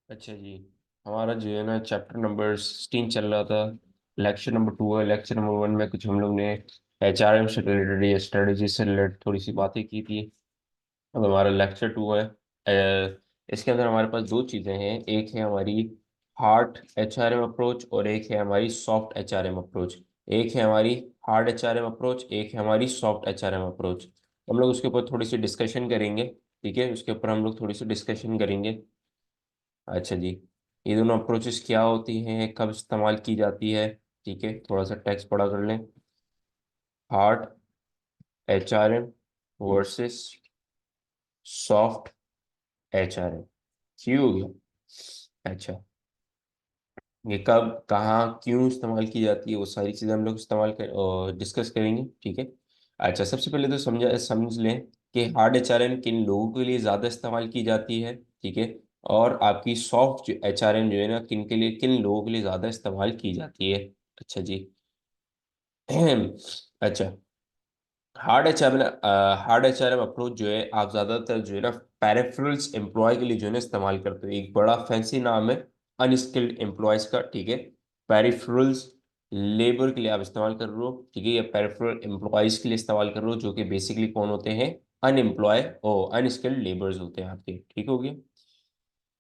अच्छा जी। हमारा जो है ना चैप्टर नंबर 16 चल रहा था। लेक्चर नंबर 2 है। लेक्चर नंबर 1 में कुछ हम लोग ने HRM से रिलेटेड या स्ट्रेटजी से रिलेटेड थोड़ी सी बातें की थी। अब हमारा लेक्चर 2 है। इसके अंदर हमारे पास दो चीज़ें हैं। एक है हमारी हार्ड HRM अप्रोच और एक है हमारी सॉफ्ट HRM अप्रोच। एक है हमारी हार्ड HRM अप्रोच, एक है हमारी सॉफ्ट HRM अप्रोच। हम लोग उसके ऊपर थोड़ी सी डिस्कशन करेंगे। ठीक है, उसके ऊपर हम लोग थोड़ी सी डिस्कशन करेंगे। अच्छा जी। ये दोनों अप्रोचेस क्या होती हैं, कब इस्तेमाल की जाती है? ठीक है, थोड़ा सा टेक्स्ट पढ़ा कर लें। Hard HRM versus soft HRM। ठीक हो गया। अच्छा, ये कब कहाँ क्यों इस्तेमाल की जाती है वो सारी चीज़ें हम लोग इस्तेमाल कर और डिस्कस करेंगे। ठीक है। अच्छा, सबसे पहले तो समझ लें कि हार्ड HRM किन लोगों के लिए ज़्यादा इस्तेमाल की जाती है। ठीक है। और आपकी सॉफ्ट HRM जो है ना, किन के लिए, किन लोगों के लिए ज़्यादा इस्तेमाल की जाती है। अच्छा जी। अच्छा, hard H R M approach जो है, आप ज़्यादातर जो है ना पेरिफेरल्स एम्प्लॉय के लिए जो है ना इस्तेमाल करते हो। एक बड़ा फैंसी नाम है अनस्किल्ड एम्प्लॉयज का। ठीक है। पेरिफेरल्स लेबर के लिए आप इस्तेमाल कर रहे हो। ठीक है, या पेरिफेरल एम्प्लॉयज के लिए इस्तेमाल कर रहे हो, जो कि बेसिकली कौन होते हैं? अनएम्प्लॉय और अनस्किल्ड लेबर्स होते हैं आपके। ठीक हो गया।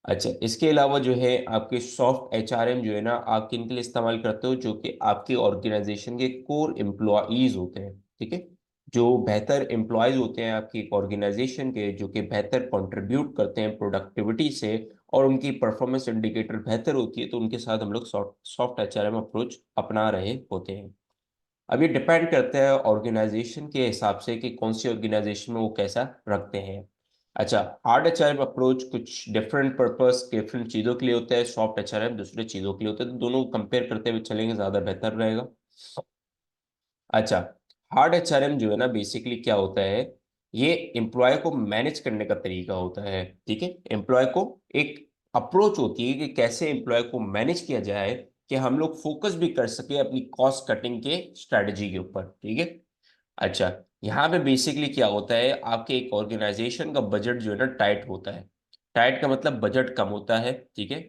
अच्छा, इसके अलावा जो है आपके सॉफ्ट HRM जो है ना, आप किन के लिए इस्तेमाल करते हो? जो कि आपके ऑर्गेनाइजेशन के कोर एम्प्लॉईज होते हैं। ठीक है। जो बेहतर एम्प्लॉयज होते हैं आपकी ऑर्गेनाइजेशन के, जो कि बेहतर कंट्रीब्यूट करते हैं प्रोडक्टिविटी से, और उनकी परफॉर्मेंस इंडिकेटर बेहतर होती है, तो उनके साथ हम लोग सॉफ्ट सॉफ्ट HRM अप्रोच अपना रहे होते हैं। अब ये डिपेंड करता है ऑर्गेनाइजेशन के हिसाब से कि कौन सी ऑर्गेनाइजेशन में वो कैसा रखते हैं। अच्छा, हार्ड HRM अप्रोच कुछ डिफरेंट पर्पस डिफरेंट चीज़ों के लिए होता है, सॉफ्ट HRM दूसरे चीज़ों के लिए होता है, तो दोनों कंपेयर करते हुए चलेंगे ज़्यादा बेहतर रहेगा। अच्छा, हार्ड HRM जो है ना, बेसिकली क्या होता है? ये एम्प्लॉय को मैनेज करने का तरीका होता है। ठीक है, एम्प्लॉय को एक अप्रोच होती है कि कैसे एम्प्लॉय को मैनेज किया जाए कि हम लोग फोकस भी कर सके अपनी कॉस्ट कटिंग के स्ट्रेटजी के ऊपर। ठीक है। अच्छा, यहाँ पे बेसिकली क्या होता है, आपके एक ऑर्गेनाइजेशन का बजट जो है ना टाइट होता है। टाइट का मतलब बजट कम होता है। ठीक है।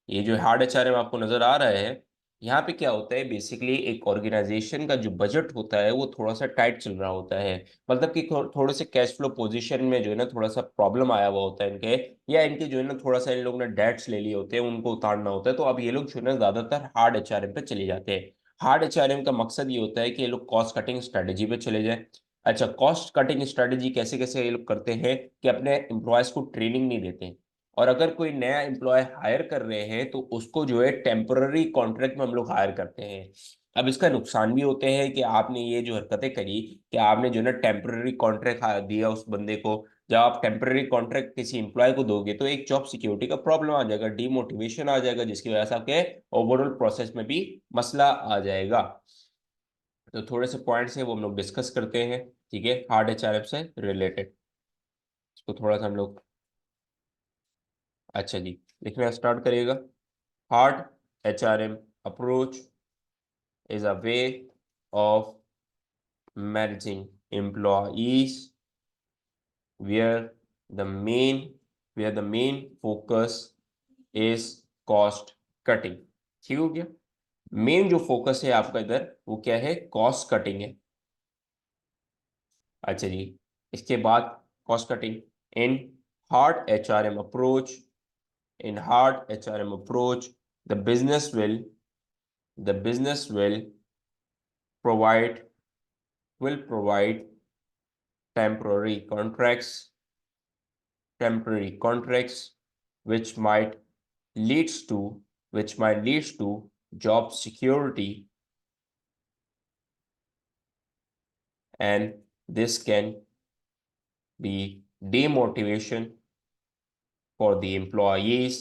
ये जो हार्ड HRM आपको नजर आ रहा है, यहाँ पे क्या होता है, बेसिकली एक ऑर्गेनाइजेशन का जो बजट होता है वो थोड़ा सा टाइट चल रहा होता है। मतलब कि थोड़े से कैश फ्लो पोजीशन में जो है ना थोड़ा सा प्रॉब्लम आया हुआ होता है इनके, या इनके जो है ना थोड़ा सा इन लोगों ने डेट्स ले लिए होते हैं, उनको उतारना होता है, तो अब ये लोग जो है ना ज्यादातर हार्ड HRM पे चले जाते हैं। हार्ड HRM का मकसद ये होता है कि ये लोग कॉस्ट कटिंग स्ट्रेटेजी पे चले जाए। अच्छा, कॉस्ट कटिंग स्ट्रेटेजी कैसे कैसे ये लोग करते हैं कि अपने एम्प्लॉयज को ट्रेनिंग नहीं देते, और अगर कोई नया एम्प्लॉय हायर कर रहे हैं तो उसको जो है टेम्पररी कॉन्ट्रैक्ट में हम लोग हायर करते हैं। अब इसका नुकसान भी होते हैं कि आपने ये जो हरकतें करी, कि आपने जो है ना टेम्पररी कॉन्ट्रैक्ट दिया उस बंदे को। जब आप टेम्पररी कॉन्ट्रैक्ट किसी एम्प्लॉय को दोगे तो एक जॉब सिक्योरिटी का प्रॉब्लम आ जाएगा, डीमोटिवेशन आ जाएगा, जिसकी वजह से आपके ओवरऑल प्रोसेस में भी मसला आ जाएगा। तो थोड़े से पॉइंट्स हैं वो हम लोग डिस्कस करते हैं। ठीक है, हार्ड HRM से रिलेटेड इसको थोड़ा सा हम लोग। अच्छा जी, लिखना स्टार्ट करिएगा। Hard HRM approach is a way of managing employees where the main where the main focus is cost cutting। ठीक हो गया। मेन जो फोकस है आपका इधर वो क्या है? कॉस्ट कटिंग है। अच्छा जी, इसके बाद cost cutting in hard HRM approach. In hard HRM approach, the business will the business provide will provide temporary contracts temporary contracts which might leads to job security, and this can be demotivation for the employees।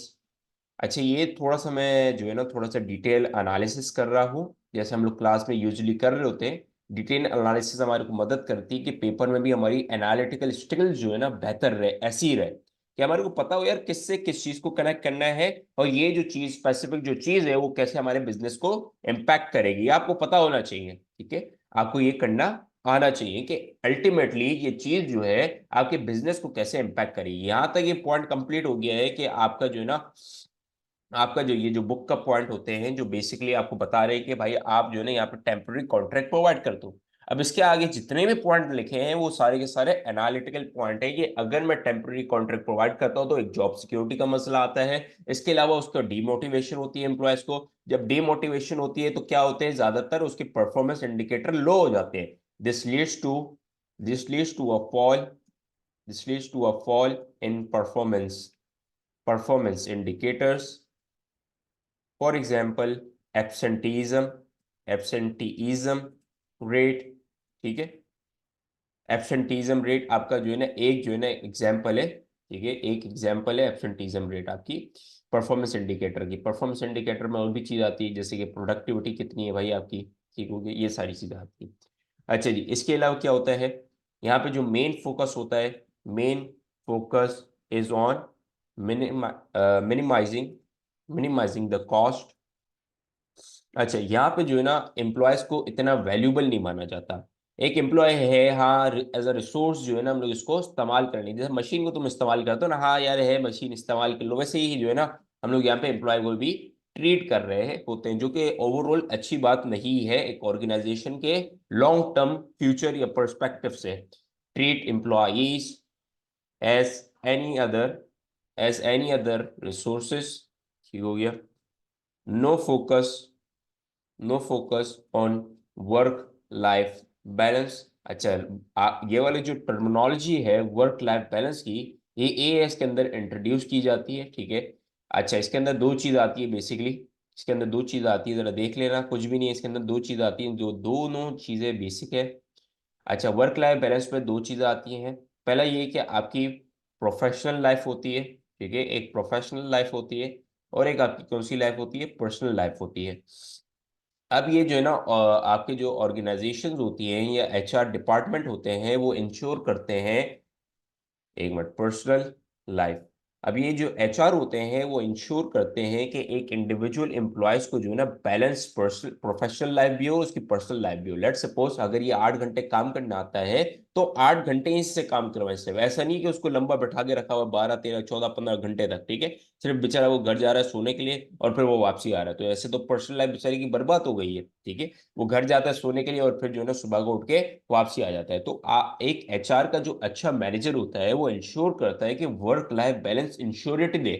अच्छा, ये थोड़ा सा मैं जो है ना थोड़ा सा डिटेल एनालिसिस कर रहा हूँ, जैसे हम लोग क्लास में यूजुअली कर रहे होते हैं। डिटेल एनालिसिस हमारे को मदद करती है कि पेपर में भी हमारी एनालिटिकल स्किल्स जो है ना बेहतर रहे, ऐसी रहे कि हमारे को पता हो यार किससे किस चीज को कनेक्ट करना है, और ये जो चीज स्पेसिफिक जो चीज है वो कैसे हमारे बिजनेस को इम्पैक्ट करेगी, ये आपको पता होना चाहिए। ठीक है, आपको ये करना आना चाहिए कि अल्टीमेटली ये चीज जो है आपके बिजनेस को कैसे इम्पैक्ट करेगी। यहां तक ये पॉइंट कंप्लीट हो गया है कि आपका जो है ना, आपका जो ये जो बुक का पॉइंट होते हैं जो बेसिकली आपको बता रहे हैं कि भाई आप जो है ना यहाँ पे टेम्पररी कॉन्ट्रैक्ट प्रोवाइड कर दो। अब इसके आगे जितने भी पॉइंट लिखे हैं वो सारे के सारे एनालिटिकल पॉइंट है कि अगर मैं टेम्पररी कॉन्ट्रैक्ट प्रोवाइड करता हूँ तो एक जॉब सिक्योरिटी का मसला आता है। इसके अलावा उसका डीमोटिवेशन होती है एम्प्लॉयज को। जब डीमोटिवेशन होती है तो क्या होते हैं, ज्यादातर उसके परफॉर्मेंस इंडिकेटर लो हो जाते हैं। This leads to this leads to a fall this leads to a fall in performance indicators. For example absenteeism absenteeism rate, ठीक है। एब्सेंटीज्म रेट आपका जो है ना, एक जो है ना एग्जाम्पल है, ठीक है, एक एग्जाम्पल है एब्सेंटीज्म रेट आपकी परफॉर्मेंस इंडिकेटर की। परफॉर्मेंस इंडिकेटर में और भी चीज आती है जैसे कि प्रोडक्टिविटी कितनी है भाई आपकी, ठीक होगी, ये सारी चीजें आती है। अच्छा जी, इसके अलावा क्या होता है, यहाँ पे जो मेन फोकस होता है, main focus is on minimising minimising the cost. अच्छा, यहाँ पे जो है ना एम्प्लॉयज को इतना वैल्यूबल नहीं माना जाता। एक एम्प्लॉय है, हाँ, एज अ रिसोर्स जो है ना हम लोग इसको इस्तेमाल कर लेंगे। जैसे मशीन को तुम इस्तेमाल करते हो ना, हाँ यार है मशीन इस्तेमाल कर लो, वैसे ही जो है ना हम लोग यहाँ पे एम्प्लॉय को भी ट्रीट कर रहे हैं होते हैं, जो कि ओवरऑल अच्छी बात नहीं है एक ऑर्गेनाइजेशन के लॉन्ग टर्म फ्यूचर या परस्पेक्टिव से। Treat employees as any other resources, ठीक हो गया। No focus no focus on work life balance. अच्छा, ये वाली जो टर्मिनोलॉजी है वर्क लाइफ बैलेंस की, ये एएस के अंदर इंट्रोड्यूस की जाती है, ठीक है। अच्छा, इसके अंदर दो चीज आती है बेसिकली, इसके अंदर दो चीज आती है, जरा देख लेना, कुछ भी नहीं है इसके अंदर, दो चीज आती हैं जो दोनों चीजें बेसिक है। अच्छा, वर्क लाइफ बैलेंस पे दो चीजें आती हैं। पहला ये कि आपकी प्रोफेशनल लाइफ होती है, ठीक है, एक प्रोफेशनल लाइफ होती है, और एक आपकी कौन सी लाइफ होती है, पर्सनल लाइफ होती है। अब ये जो है ना आपके जो ऑर्गेनाइजेशंस होती हैं या एचआर डिपार्टमेंट होते हैं वो इंश्योर करते हैं, एक मिनट, पर्सनल लाइफ। अब ये जो एचआर होते हैं वो इंश्योर करते हैं कि एक इंडिविजुअल एम्प्लॉयज को जो है ना बैलेंस पर्सनल प्रोफेशनल लाइफ भी हो, उसकी पर्सनल लाइफ भी हो। लेट सपोज अगर ये 8 घंटे काम करना आता है तो 8 घंटे ही इससे काम करवाएं। सिर्फ ऐसा नहीं कि उसको लंबा बैठा के रखा हुआ 12 13 14 15 घंटे तक, ठीक है। सिर्फ बेचारा वो घर जा रहा है सोने के लिए और फिर वो वापसी आ रहा है, तो ऐसे तो पर्सनल लाइफ बेचारे की बर्बाद हो गई है, ठीक है। वो घर जाता है सोने के लिए और फिर जो है ना सुबह को उठ के वापसी आ जाता है। तो एक एचआर का जो अच्छा मैनेजर होता है वो इंश्योर करता है कि वर्क लाइफ बैलेंस इंश्योरिटी दे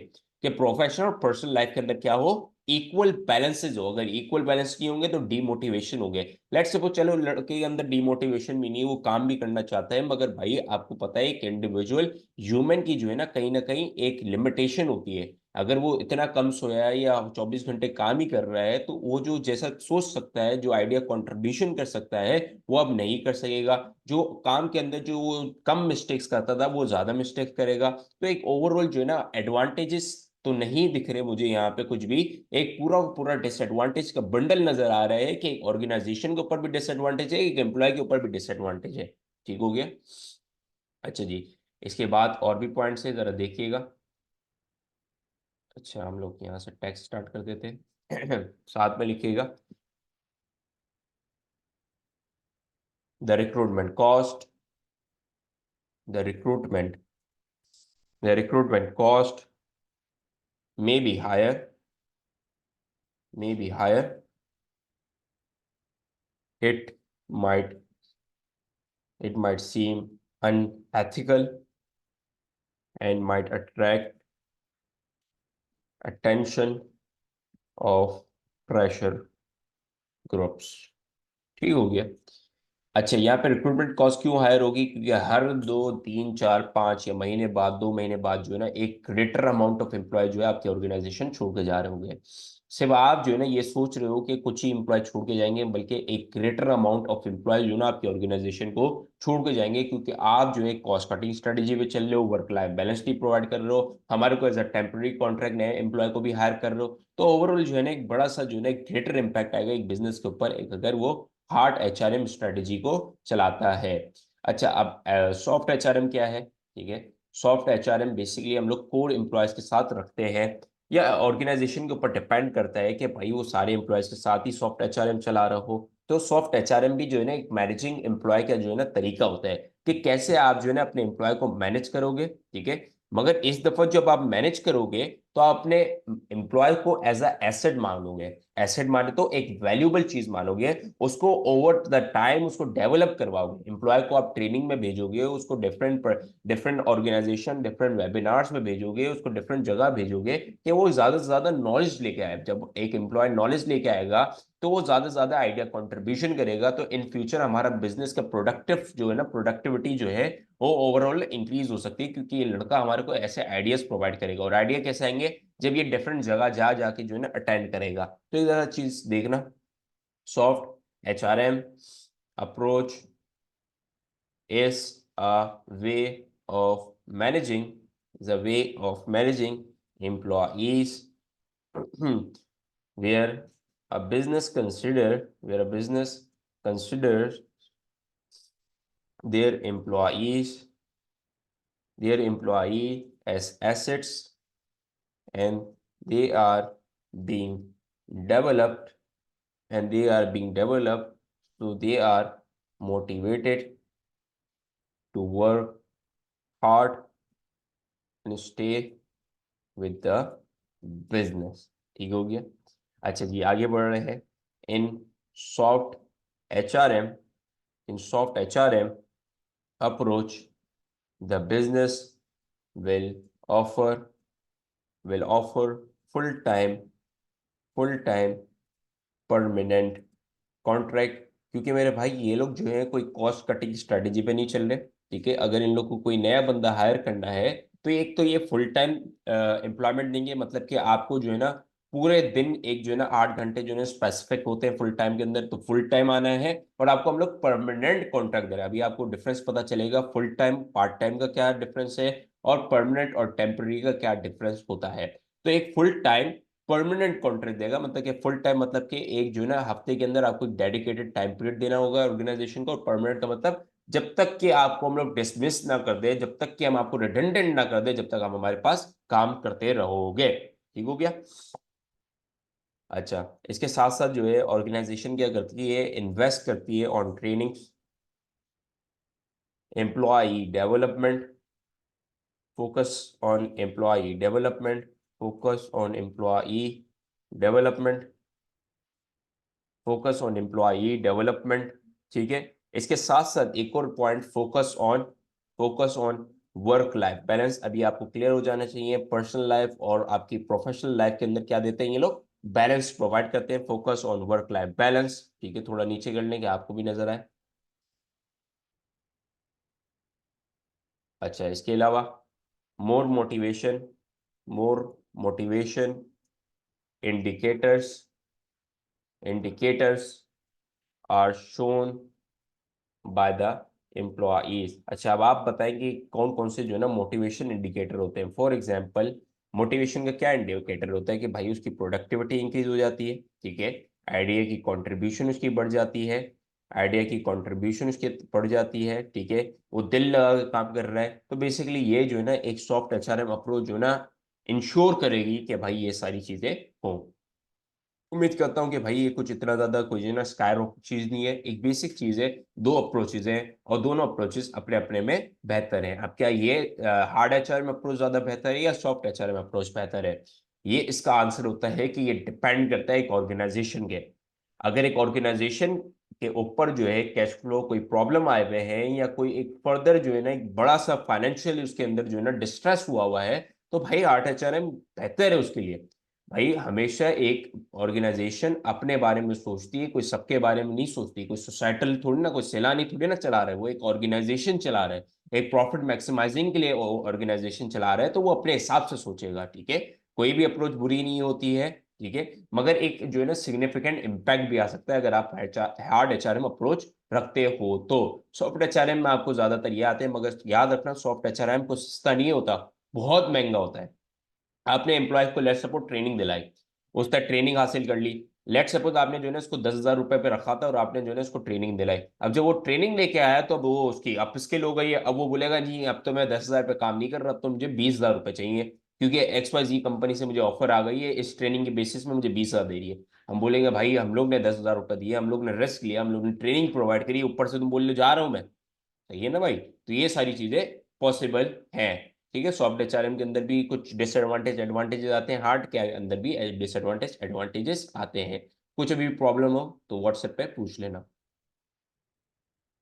कि प्रोफेशनल और पर्सनल लाइफ के अंदर क्या हो, इक्वल बैलेंसेज हो। अगर इक्वल बैलेंस नहीं होंगे तो डीमोटिवेशन हो गए। लेट्स सपोज चलो लड़के के अंदर डीमोटिवेशन भी नहीं है, वो काम भी करना चाहता है, मगर भाई आपको पता है कि इंडिविजुअल ह्यूमन की जो है ना कहीं एक लिमिटेशन होती है। अगर वो इतना कम सोया है या 24 घंटे काम ही कर रहा है तो वो जो जैसा सोच सकता है, जो आइडिया कंट्रीब्यूशन कर सकता है, वो अब नहीं कर सकेगा। जो काम के अंदर जो वो कम मिस्टेक्स करता था वो ज्यादा मिस्टेक्स करेगा। तो एक ओवरऑल जो है ना एडवांटेजेस तो नहीं दिख रहे मुझे यहाँ पे कुछ भी, एक पूरा पूरा डिसएडवांटेज का बंडल नजर आ रहा है कि एक ऑर्गेनाइजेशन के ऊपर भी डिसएडवांटेज है, एक एम्प्लॉय के ऊपर भी डिसएडवांटेज है, ठीक हो गया। अच्छा जी, इसके बाद और भी पॉइंट्स है, जरा देखिएगा। अच्छा, हम लोग यहाँ से टेक्स्ट स्टार्ट कर देते हैं साथ में लिखिएगा। The recruitment cost the recruitment the recruitment cost may be higher may be higher it might it might seem unethical and might attract attention of pressure groups, ठीक हो गया। अच्छा, यहाँ पे रिक्रूटमेंट कॉस्ट क्यों हायर होगी, क्योंकि हर 2 3 4 5 या महीने बाद 2 महीने बाद जो है ना एक ग्रेटर अमाउंट ऑफ एम्प्लॉय जो है आपके ऑर्गेनाइजेशन छोड़ के जा रहे होंगे। सिर्फ आप जो है ना ये सोच रहे हो कि कुछ ही एम्प्लॉय छोड़ के जाएंगे, बल्कि एक ग्रेटर अमाउंट ऑफ एम्प्लॉय जो है ना आपके ऑर्गेनाइजेशन को छोड़ के जाएंगे, क्योंकि आप जो है कॉस्ट कटिंग स्ट्रेटेजी पे चल रहे हो, वर्क लाइफ बैलेंस भी प्रोवाइड कर रहे हो, हमारे को एज अ टेम्पररी कॉन्ट्रैक्ट नए एम्प्लॉय को भी हायर कर रहे हो। तो ओवरऑल जो है ना एक बड़ा सा जो है ना ग्रेटर इम्पैक्ट आएगा एक बिजनेस के ऊपर, एक अगर वो हार्ड एचआरएम स्ट्रेटेजी को चलाता है। अच्छा, अब सॉफ्ट एचआरएम क्या है, ठीक है। सॉफ्ट एचआरएम बेसिकली हम लोग कोर एम्प्लॉयज के साथ रखते हैं, या ऑर्गेनाइजेशन के ऊपर डिपेंड करता है कि भाई वो सारे एम्प्लॉयज के साथ ही सॉफ्ट एचआरएम चला रहा हो। तो सॉफ्ट एचआरएम भी जो है ना एक मैनेजिंग एम्प्लॉय का जो है ना तरीका होता है कि कैसे आप जो है ना अपने एम्प्लॉय को मैनेज करोगे, ठीक है। मगर इस दफा जब आप मैनेज करोगे तो आप अपने एम्प्लॉय को एज अ एसेट मानोगे। एसेट माने तो एक वैल्यूबल चीज मानोगे, उसको ओवर द टाइम उसको डेवलप करवाओगे। एम्प्लॉय को आप ट्रेनिंग में भेजोगे, उसको different different organisation different webinars में भेजोगे, उसको डिफरेंट जगह भेजोगे कि वो ज्यादा से ज्यादा नॉलेज लेके आए। जब एक एम्प्लॉय नॉलेज लेके आएगा तो वो ज्यादा से ज्यादा आइडिया कंट्रीब्यूशन करेगा, तो इन फ्यूचर हमारा बिजनेस का प्रोडक्टिव जो है ना प्रोडक्टिविटी जो है वो ओवरऑल इंक्रीज हो सकती है, क्योंकि ये लड़का हमारे को ऐसे आइडियाज प्रोवाइड करेगा। और आइडिया कैसे आएंगे? जब ये डिफरेंट जगह जा जाके जो है ना अटेंड करेगा। तो ये जरा चीज देखना, soft HRM approach is a way of managing the way of managing employees where a business considers their employee as assets, and they are being developed developed, so they are motivated to work hard and stay with the business। ठीक हो गया। अच्छा जी, आगे बढ़ रहे हैं। In soft HRM in soft HRM approach, the business will offer will offer full time full time permanent contract. क्योंकि मेरे भाई ये लोग जो है कोई कॉस्ट कटिंग स्ट्रेटेजी पे नहीं चल रहे, ठीक है। अगर इन लोग को कोई नया बंदा हायर करना है तो एक तो ये फुल टाइम एम्प्लॉयमेंट देंगे, मतलब कि आपको जो है ना पूरे दिन एक जो है ना 8 घंटे जो है ना स्पेसिफिक होते हैं फुल टाइम के अंदर, तो फुल टाइम आना है। और आपको हम लोग परमानेंट कॉन्ट्रैक्ट दे रहे हैं। अभी आपको डिफरेंस पता चलेगा फुल टाइम पार्ट टाइम का क्या डिफरेंस है और परमानेंट और टेम्पररी का क्या डिफरेंस होता है। तो एक फुल टाइम परमानेंट कॉन्ट्रैक्ट देगा, मतलब कि फुल टाइम मतलब कि एक जो है ना हफ्ते के अंदर आपको डेडिकेटेड टाइम पीरियड देना होगा ऑर्गेनाइजेशन को। और परमानेंट का मतलब जब तक कि आपको हम लोग डिसमिस ना कर दे, जब तक कि हम आपको रिडंडेंट ना कर दे, जब तक आप हमारे पास काम करते रहोगे। ठीक हो गया। अच्छा, इसके साथ साथ जो है ऑर्गेनाइजेशन क्या करती है, इन्वेस्ट करती है on training, employee development, focus on employee development focus on employee development focus on employee development. ठीक है। इसके साथ साथ एक और point, focus on work life balance. अभी आपको क्लियर हो जाना चाहिए, पर्सनल लाइफ और आपकी प्रोफेशनल लाइफ के अंदर क्या देते हैं ये लोग, बैलेंस प्रोवाइड करते हैं। Focus on work life balance, ठीक है। थोड़ा नीचे कर लें कि आपको भी नजर आए। अच्छा, इसके अलावा more motivation more motivation indicators are shown by the employees. अच्छा, अब आप बताएंगे कौन कौन से जो है ना मोटिवेशन इंडिकेटर होते हैं। फॉर एग्जांपल, मोटिवेशन का क्या इंडिकेटर होता है कि भाई उसकी प्रोडक्टिविटी इंक्रीज हो जाती है, ठीक है। आइडिया की कंट्रीब्यूशन उसकी बढ़ जाती है, आइडिया की कंट्रीब्यूशन उसकी बढ़ जाती है, ठीक है। वो दिल लगा के काम कर रहा है। तो बेसिकली ये जो है ना एक सॉफ्ट एचआरएम अप्रोच जो है ना इंश्योर करेगी कि भाई ये सारी चीजें हों। उम्मीद करता हूँ कि भाई ये कुछ इतना ज्यादा कोई जो है ना स्काई रॉकेट चीज नहीं है, एक बेसिक चीज है। दो अप्रोचेज हैं और दोनों अप्रोचेस अपने अपने में बेहतर हैं। अब क्या ये हार्ड एचआरएम अप्रोच ज्यादा बेहतर है या सॉफ्ट एचआरएम अप्रोच बेहतर है? ये इसका आंसर होता है कि ये डिपेंड करता है एक ऑर्गेनाइजेशन के। अगर एक ऑर्गेनाइजेशन के ऊपर जो है कैश फ्लो कोई प्रॉब्लम आए हुए हैं या कोई एक फर्दर जो है ना एक बड़ा सा फाइनेंशियल उसके अंदर जो है ना डिस्ट्रेस हुआ हुआ है, तो भाई हार्ड एचआरएम बेहतर है उसके लिए। भाई हमेशा एक ऑर्गेनाइजेशन अपने बारे में सोचती है, कोई सबके बारे में नहीं सोचती। कोई सोसाइटल थोड़ी ना, कोई सैलानी थोड़ी ना चला रहा है, वो एक ऑर्गेनाइजेशन चला रहा है। एक प्रॉफिट मैक्सिमाइजिंग के लिए ऑर्गेनाइजेशन चला रहा है, तो वो अपने हिसाब से सोचेगा, ठीक है। कोई भी अप्रोच बुरी नहीं होती है, ठीक है। मगर एक जो है ना सिग्निफिकेंट इम्पैक्ट भी आ सकता है अगर आप हार्ड एचआरएम अप्रोच रखते हो तो। सॉफ्ट एचआरएम में आपको ज्यादातर ये आते हैं, मगर याद रखना सॉफ्ट एचआरएम को सस्ता नहीं होता, बहुत महंगा होता है। आपने एम्प्लॉय को लेट सपोज ट्रेनिंग दिलाई, उसका ट्रेनिंग हासिल कर ली। लेट सपोज आपने जो है ना इसको 10,000 रुपए पे रखा था और आपने जो है ना इसको ट्रेनिंग दिलाई। अब जब वो ट्रेनिंग लेके आया तो अब वो उसकी अपस्किल हो गई है। अब वो बोलेगा जी अब तो मैं 10,000 पे काम नहीं कर रहा, अब तो मुझे 20,000 रुपए चाहिए। क्योंकि XYZ कंपनी से मुझे ऑफर आ गई है, इस ट्रेनिंग के बेसिस में मुझे 20,000 दे रही है। हम बोलेंगे भाई हम लोग ने 10,000 रुपये दिए, हम लोग ने रिस्क लिया, हम लोग ने ट्रेनिंग प्रोवाइड करी, ऊपर से तुम बोल लो जा रहा हूँ मैं। सही है ना भाई? तो ये सारी चीजें पॉसिबल हैं। ठीक है, सॉफ्ट HRM के अंदर भी कुछ डिसएडवांटेज एडवांटेजेस आते हैं, हार्ड के अंदर भी डिसएडवांटेज एडवांटेजेस आते हैं। कुछ भी प्रॉब्लम हो तो व्हाट्सएप पे पूछ लेना।